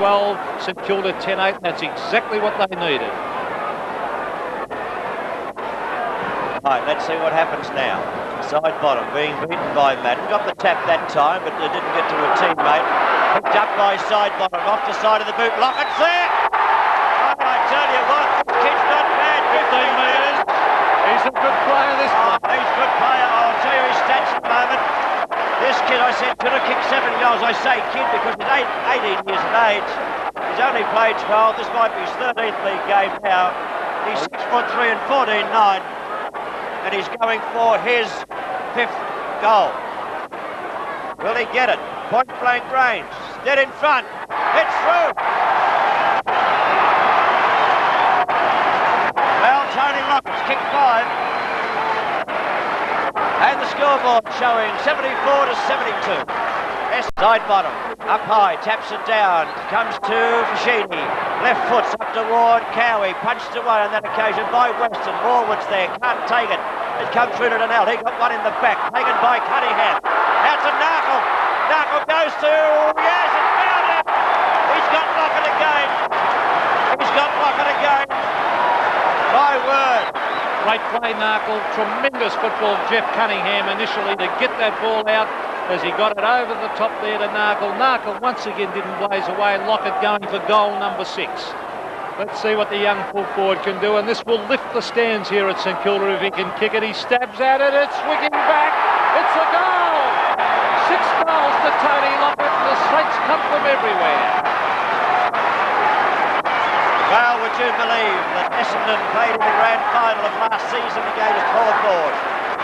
12, St Kilda 10-8, and that's exactly what they needed. Right, let's see what happens now. Side bottom, being beaten by Madden. Got the tap that time, but they didn't get to a teammate. Picked up by side bottom, off the side of the boot. Lockett's there! Oh, I tell you what, this kid's not bad. 15 metres. He's a good player, this one. He's a good player. I'll tell you his stats in a moment. This kid, I said, could have kicked 7 goals. I say kid because he's 18 years of age. He's only played 12. This might be his 13th league game now. He's 6'3" and 14'9". And he's going for his 5th goal. Will he get it? Point blank range. Dead in front. It's through. Well, Tony Lockett's kicked 5. And the scoreboard showing 74 to 72. Side bottom, up high, taps it down, comes to Fashini. Left foot's up toward Cowie, punched away on that occasion by Weston. Morwood's there, can't take it. It comes through to Donnell. He got one in the back, taken by Cunningham. Out to Narkle. Narkle goes to, yes, it's found him. He's got Lockett again. He's got Lockett again. My word. Great play, Narkle. Tremendous football, Jeff Cunningham, initially to get that ball out as he got it over the top there to Narkle. Narkle once again didn't blaze away. Lockett going for goal number 6. Let's see what the young full forward can do, and this will lift the stands here at St Kilda if he can kick it. He stabs at it, it's swinging back, it's a goal! 6 goals to Tony Lockett, the Saints come from everywhere. Well, would you believe that Essendon played in the grand final of last season against Hawthorn?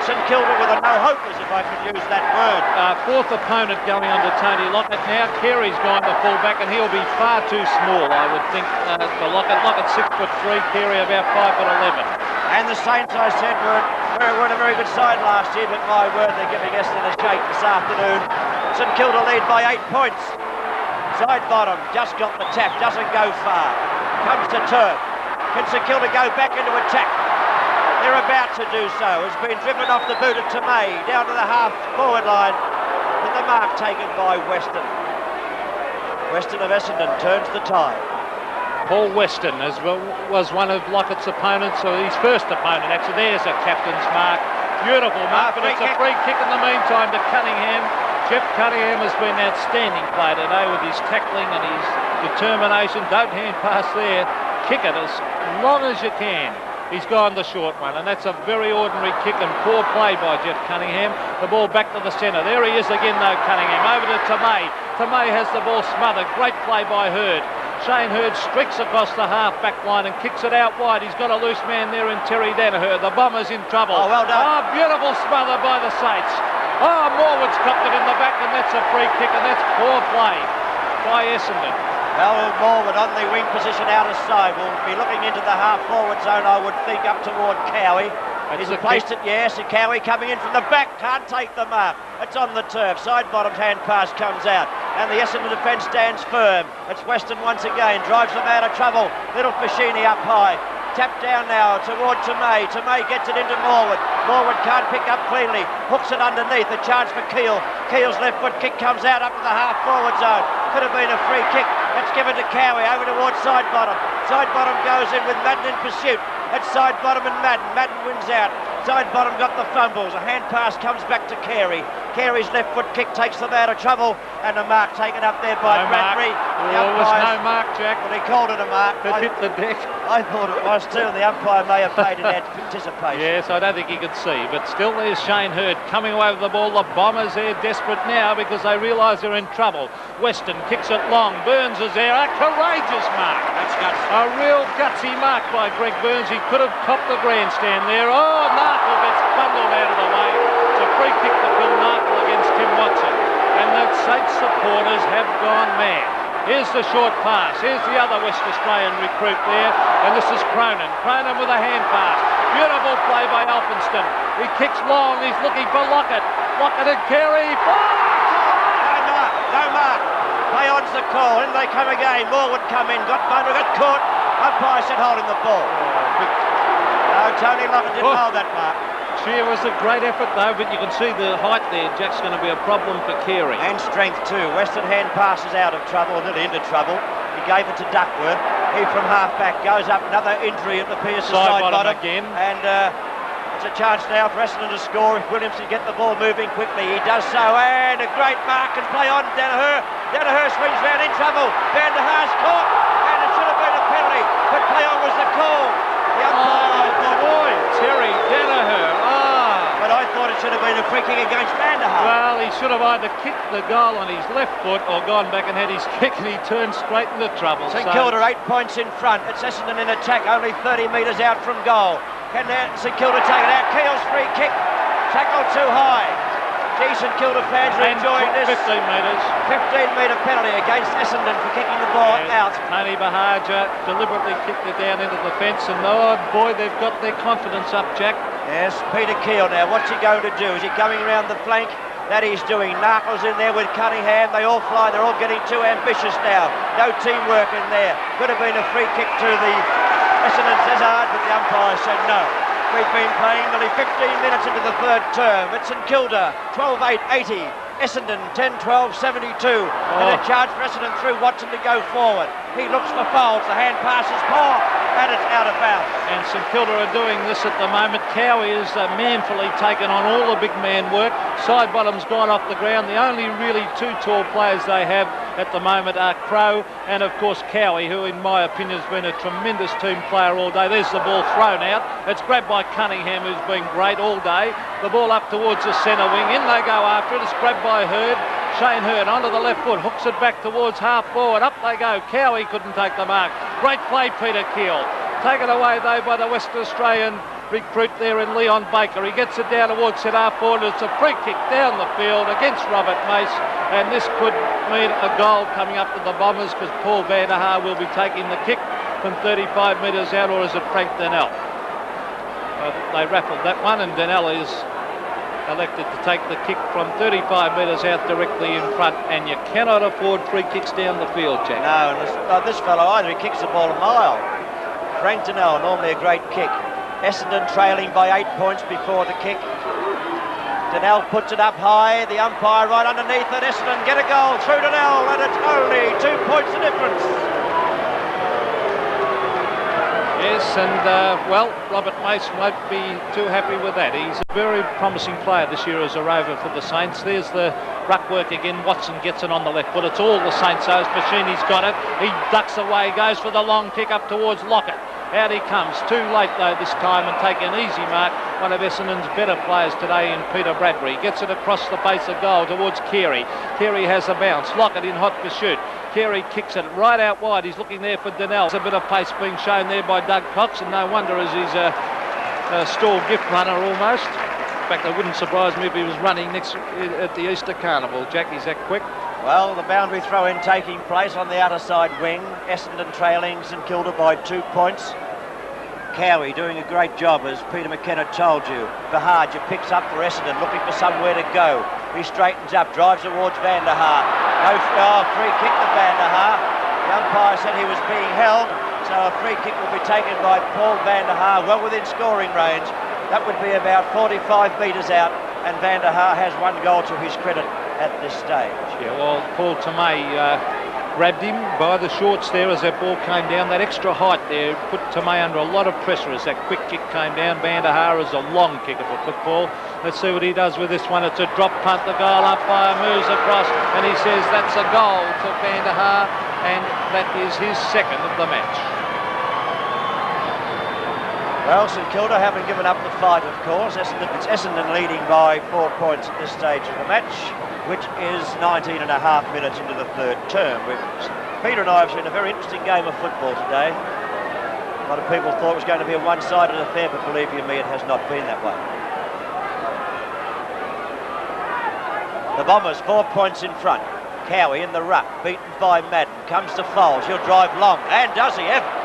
St Kilda with a no-hopers, if I could use that word. 4th opponent going on to Tony Lockett. Now Carey's going to full back, and he'll be far too small, I would think, for Lockett. Lockett's 6'3", Carey about 5'11". And the Saints, I said, were a very good side last year, but my word, they're giving Essendon a shake this afternoon. St Kilda lead by 8 points. Side bottom, just got the tap, doesn't go far. Comes to turn. Can St Kilda go back into attack? They're about to do so. Has been driven off the boot of Tomei down to the half-forward line, with the mark taken by Weston. Weston of Essendon turns the tide. Paul Weston was one of Lockett's opponents, or his first opponent actually. There's a captain's mark. Beautiful mark, but it's a free kick in the meantime to Cunningham. Jeff Cunningham has been an outstanding player today with his tackling and his determination. Don't hand pass there. Kick it as long as you can. He's gone the short one, and that's a very ordinary kick and poor play by Jeff Cunningham. The ball back to the centre. There he is again, though, Cunningham. Over to Tomei. Tomei has the ball smothered. Great play by Hurd. Shane Hurd streaks across the half-back line and kicks it out wide. He's got a loose man there in Terry Danaher. The Bombers in trouble. Oh, well done. Oh, beautiful smother by the Saints. Oh, Morwood's copped it in the back, and that's a free kick, and that's poor play by Essendon. Well, Morwood on the wing position out of side will be looking into the half-forward zone, I would think, up toward Cowie. He's placed it, yes, and Cowie coming in from the back, can't take the mark. It's on the turf. Side-bottom hand pass comes out, and the Essendon defence stands firm. It's Weston once again, drives them out of trouble. Little Fashini up high. Tapped down now toward Tomei. Tomei gets it into Morwood. Morwood can't pick up cleanly. Hooks it underneath. A chance for Keel. Keel's left foot kick comes out up to the half-forward zone. Could have been a free kick. It's given to Cowie over towards side-bottom. Side-bottom goes in with Madden in pursuit. It's side-bottom and Madden. Madden wins out. Side-bottom got the fumbles. A hand pass comes back to Carey. Carey's left foot kick takes them out of trouble, and a mark taken up there by Bradbury. There was no mark, Jack. Well, he called it a mark. It hit the deck. I thought it was too, and the umpire may have paid in anticipation. Yes, I don't think he could see, but still there's Shane Hurd coming away with the ball. The Bombers are desperate now because they realise they're in trouble. Weston kicks it long. Burns is there. A courageous mark. That's gutsy. A real gutsy mark by Greg Burns. He could have copped the grandstand there. Oh, Narkle gets bundled out of the way. It's a free kick to Phil Narkle against Tim Watson. And the Saints supporters have gone mad. Here's the short pass. Here's the other West Australian recruit there. And this is Cronin. Cronin with a hand pass. Beautiful play by Elphinston. He kicks long. He's looking for Lockett. Lockett and Carey. No mark. Play on's the call. In they come again. Morwood come in. Got bundled. Got caught. Umpire said holding the ball. No, Tony Lockett didn't hold that mark. It was a great effort though, but you can see the height there. Jack's going to be a problem for Carey. And strength too. Western hand passes out of trouble, nearly into trouble. He gave it to Duckworth. He from half-back goes up, another injury at the Pearson side bottom. Again. And it's a chance now for Essendon to score if Williamson get the ball moving quickly. He does so, and a great mark and play on Danaher. Danaher swings round in trouble. Van der Haar's caught, and it should have been a penalty, but play on was the call. The umpire, boy, Terry Danaher. But I thought it should have been a free kick against Van der Haar. Well, he should have either kicked the goal on his left foot or gone back and had his kick, and he turned straight into trouble. St Kilda 8 points in front. It's Essendon in attack, only 30 metres out from goal. Can St Kilda take it out? Keel's free kick, tackled too high. Gee, St Kilda fans are enjoying this. 15 metres. 15-metre penalty against Essendon for kicking the ball out. Tony Bahaja deliberately kicked it down into the fence, and oh boy, they've got their confidence up, Jack. Yes, Peter Keel now. What's he going to do? Is he coming around the flank? That he's doing. Narkle's in there with Cunningham. They all fly. They're all getting too ambitious now. No teamwork in there. Could have been a free kick to the Essendon Zazard, but the umpire said no. We've been playing nearly 15 minutes into the third term. It's St Kilda 12-8-80. Essendon 10-12-72. And a charge for Essendon through Watson to go forward. He looks for Foulds. The hand passes poor, and it's out of bounds. And St Kilda are doing this at the moment. Cowie is manfully taken on all the big man work. Side bottom's gone off the ground. The only really two tall players they have at the moment are Crow and of course Cowie, who in my opinion has been a tremendous team player all day. There's the ball thrown out. It's grabbed by Cunningham, who's been great all day. The ball up towards the centre wing. In they go after it. It's grabbed by Hurd. Shane Hurd onto the left foot, hooks it back towards half forward. Up they go. Cowie couldn't take the mark. Great play, Peter Keel. Taken away though by the Western Australian recruit there in Leon Baker. He gets it down towards set half forward. It's a free kick down the field against Robert Mace, and this could mean a goal coming up to the Bombers, because Paul Van der Haar will be taking the kick from 35 metres out, or is it Frank Donnell? They raffled that one, and Donnell is elected to take the kick from 35 metres out directly in front, and you cannot afford free kicks down the field, Jack. No, and this fellow either, he kicks the ball a mile. Frank Donnell, normally a great kick. Essendon trailing by 8 points before the kick. Donnell puts it up high, the umpire right underneath it. Essendon get a goal through Donnell, and it's only 2 points the difference. Yes, and well, Robert Mace won't be too happy with that. He's a very promising player this year as a rover for the Saints. There's the ruck work again. Watson gets it on the left foot. It's all the Saints. So Pacini's got it. He ducks away, goes for the long kick up towards Lockett. Out he comes, too late though this time, and take an easy mark. One of Essendon's better players today in Peter Bradbury. Gets it across the face of goal towards Carey. Carey has a bounce. Lockett in hot pursuit. Carey kicks it right out wide. He's looking there for Donnell. There's a bit of pace being shown there by Doug Cox, and no wonder, as he's a stall gift runner almost. In fact, it wouldn't surprise me if he was running next at the Easter Carnival. Jack, is that quick? Well, the boundary throw-in taking place on the outer side wing. Essendon trailing St Kilda by 2 points. Cowie doing a great job, as Peter McKenna told you. Bahaja picks up for Essendon, looking for somewhere to go. He straightens up, drives towards Van der Haar. No free kick to Van der Haar. The umpire said he was being held, so a free kick will be taken by Paul Van der Haar, well within scoring range. That would be about 45 metres out, and Van der Haar has 1 goal to his credit at this stage. Yeah, well, Paul Tomei grabbed him by the shorts there as that ball came down. That extra height there put Tomei under a lot of pressure as that quick kick came down. Van der Haar is a long kicker for football. Let's see what he does with this one. It's a drop punt. The goal umpire moves across, and he says that's a goal to Van der Haar, and that is his second of the match. Well, St Kilda haven't given up the fight, of course. It's Essendon leading by 4 points at this stage of the match, which is 19 and a half minutes into the third term. Peter and I have seen a very interesting game of football today. A lot of people thought it was going to be a one-sided affair, but believe you me, it has not been that way. The Bombers 4 points in front. Cowie in the ruck, beaten by Madden, comes to Foulds. He'll drive long, and does he ever?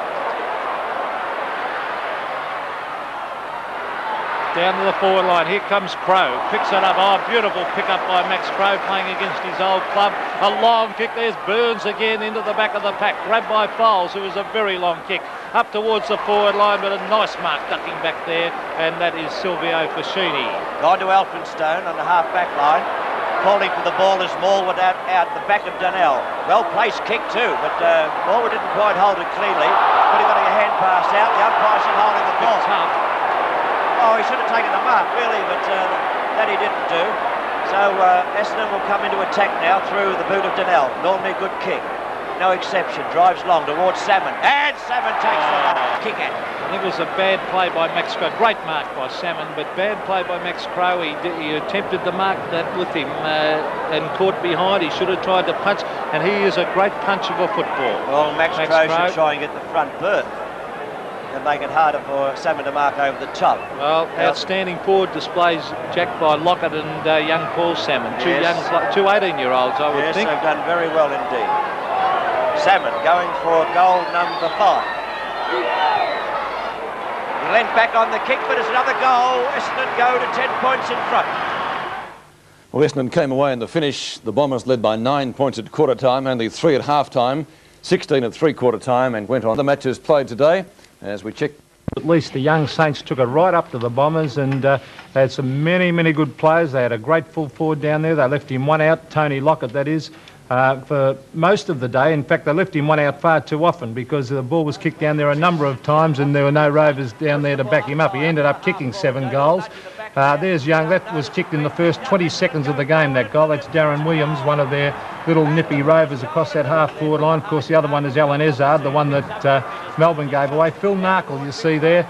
Down to the forward line, here comes Crow, picks it up. Oh, beautiful pick up by Max Crow, playing against his old club. A long kick, there's Burns again into the back of the pack, grabbed by Foulds, who is a very long kick up towards the forward line, but a nice mark ducking back there, and that is Silvio Fascini. Gone to Elphinstone on the half-back line. falling for the ball is Morwood out the back of Donnell. Well-placed kick too, but Morwood didn't quite hold it cleanly. But he got a hand pass out. The umpire should hold the ball. Oh, he should have taken the mark, really, but that he didn't do. So Essendon will come into attack now through the boot of Donnell. Normally a good kick. No exception. Drives long towards Salmon. And Salmon takes the kick at. I think it was a bad play by Max Crow. Great mark by Salmon, but bad play by Max Crow. He attempted to mark that with him and caught behind. He should have tried to punch, and he is a great puncher for football. Well, Max Crow should try and get the front berth and make it harder for Salmon to mark over the top. Well, outstanding forward displays, Jack, by Lockett and young Paul Salmon. Two 18-year-olds, I would think. Yes, they've done very well indeed. Salmon going for goal number 5. He leant back on the kick, but it's another goal. Essendon go to 10 points in front. Well, Essendon came away in the finish. The Bombers led by 9 points at quarter time, only 3 at half time, 16 at three-quarter time, and went on. The matches played today as we check. At least the young Saints took it right up to the Bombers, and they had some many good players. They had a great full forward down there. They left him one out, Tony Lockett that is, for most of the day. In fact, they left him one out far too often because the ball was kicked down there a number of times and there were no Rovers down there to back him up. He ended up kicking 7 goals. There's Young. That was kicked in the first 20 seconds of the game, that goal. That's Darren Williams, one of their little nippy Rovers across that half-forward line. Of course, the other one is Alan Ezard, the one that Melbourne gave away. Phil Narkle, you see there,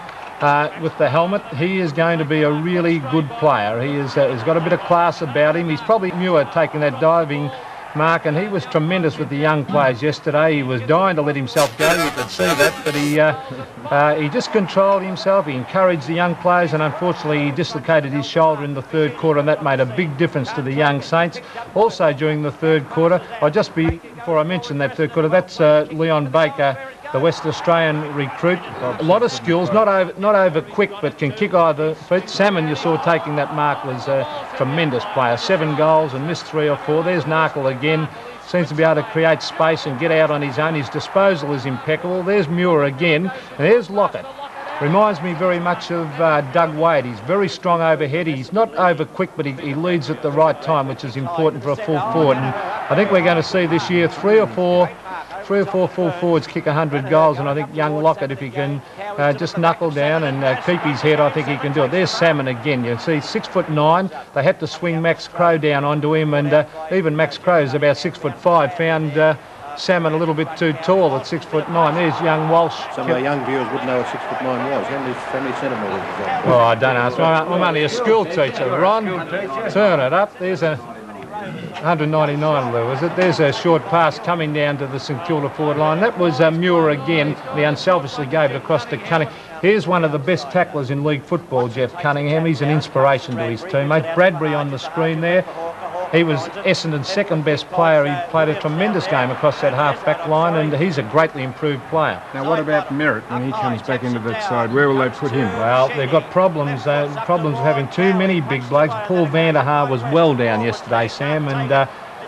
with the helmet. He is going to be a really good player. He's got a bit of class about him. He's probably newer taking that diving mark, and he was tremendous with the young players yesterday. He was dying to let himself go, you could see that, but he just controlled himself. He encouraged the young players, and unfortunately he dislocated his shoulder in the third quarter, and that made a big difference to the young Saints. Also during the third quarter, before I mention that third quarter, that's Leon Baker, the West Australian recruit. A lot of skills, not over quick, but can kick either feet. Salmon, you saw taking that mark, was a tremendous player. 7 goals and missed 3 or 4. There's Narkle again. Seems to be able to create space and get out on his own. His disposal is impeccable. There's Muir again. And there's Lockett. Reminds me very much of Doug Wade. He's very strong overhead. He's not over quick, but he leads at the right time, which is important for a full forward. And I think we're going to see this year 3 or 4 full forwards kick 100 goals, and I think young Lockett, if he can just knuckle down and keep his head, I think he can do it. There's Salmon again. You see, 6'9". They had to swing Max Crow down onto him, and even Max Crow is about 6'5". Found Salmon a little bit too tall at 6'9". There's young Walsh. Some of our young viewers wouldn't know what 6'9" was. How many centimetres is that? Oh, I don't ask. I'm only a school teacher. Ron, turn it up. There's a 199, Lou, is it? There's a short pass coming down to the St Kilda forward line. That was Muir again. He unselfishly gave it across to Cunningham. Here's one of the best tacklers in league football, Jeff Cunningham. He's an inspiration to his teammate. Bradbury on the screen there. He was Essendon's second best player. He played a tremendous game across that half-back line, and he's a greatly improved player. Now, what about Merritt when he comes back into that side? Where will they put him? Well, they've got problems of having too many big blokes. Paul Vanderhaar was well down yesterday, Sam, and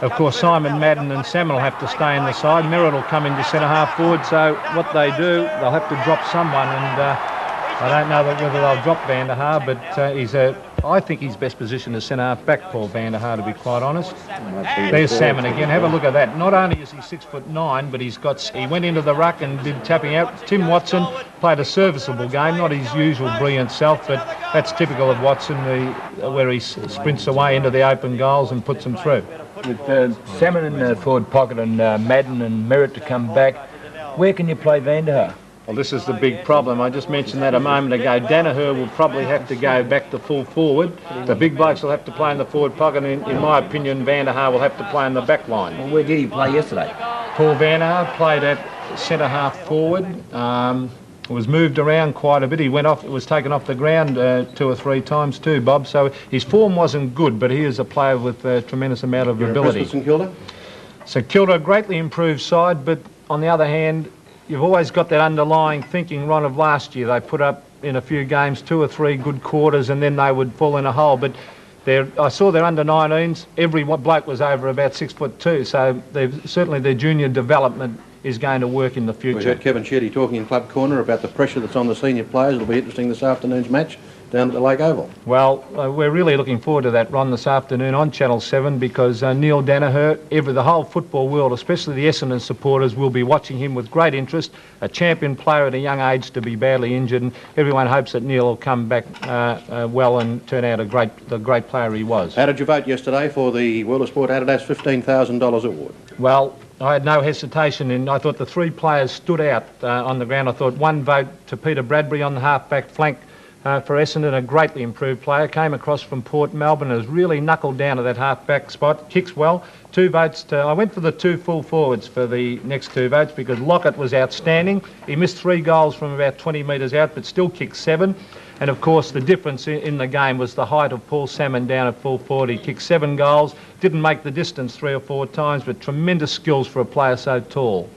of course Simon Madden and Salmon will have to stay in the side. Merritt will come into centre-half forward, so what they do, they'll have to drop someone, and I don't know whether they'll drop Vanderhaar, but I think his best position is centre-half back, Paul Vanderhaar, to be quite honest. There's Salmon again. Have a look at that. Not only is he 6'9", but he went into the ruck and did tapping out. Tim Watson played a serviceable game, not his usual brilliant self, but that's typical of Watson, where he sprints away into the open goals and puts them through. With Salmon in the forward pocket and Madden and Merritt to come back, where can you play Vanderhaar? Well, this is the big problem. I just mentioned that a moment ago. Danaher will probably have to go back to full forward. The big blokes will have to play in the forward pocket. And in my opinion, Vanderhaar will have to play in the back line. Well, where did he play yesterday? Paul Vanderhaar played at centre-half forward. Was moved around quite a bit. He was taken off the ground 2 or 3 times too, Bob. So his form wasn't good, but he is a player with a tremendous amount of ability. St Kilda? St Kilda, a greatly improved side, but on the other hand, you've always got that underlying thinking, Ron, of last year. They put up in a few games 2 or 3 good quarters and then they would fall in a hole. But I saw their under-19s. Every bloke was over about 6'2", so certainly their junior development is going to work in the future. We heard Kevin Shetty talking in Club Corner about the pressure that's on the senior players. It'll be interesting this afternoon's match. down at the Lake Oval. Well, we're really looking forward to that, Ron, this afternoon on Channel 7 because Neil Danaher, the whole football world, especially the Essendon supporters, will be watching him with great interest. A champion player at a young age to be badly injured, and everyone hopes that Neil will come back well and turn out the great player he was. How did you vote yesterday for the World of Sport Adidas $15,000 award? Well, I had no hesitation, and I thought the three players stood out on the ground. I thought one vote to Peter Bradbury on the half-back flank for Essendon, a greatly improved player, came across from Port Melbourne and has really knuckled down to that half-back spot, kicks well. 2 votes I went for the 2 full forwards for the next 2 votes because Lockett was outstanding. He missed 3 goals from about 20 metres out but still kicked 7. And of course the difference in the game was the height of Paul Salmon down at full forward. He kicked 7 goals, didn't make the distance 3 or 4 times, but tremendous skills for a player so tall.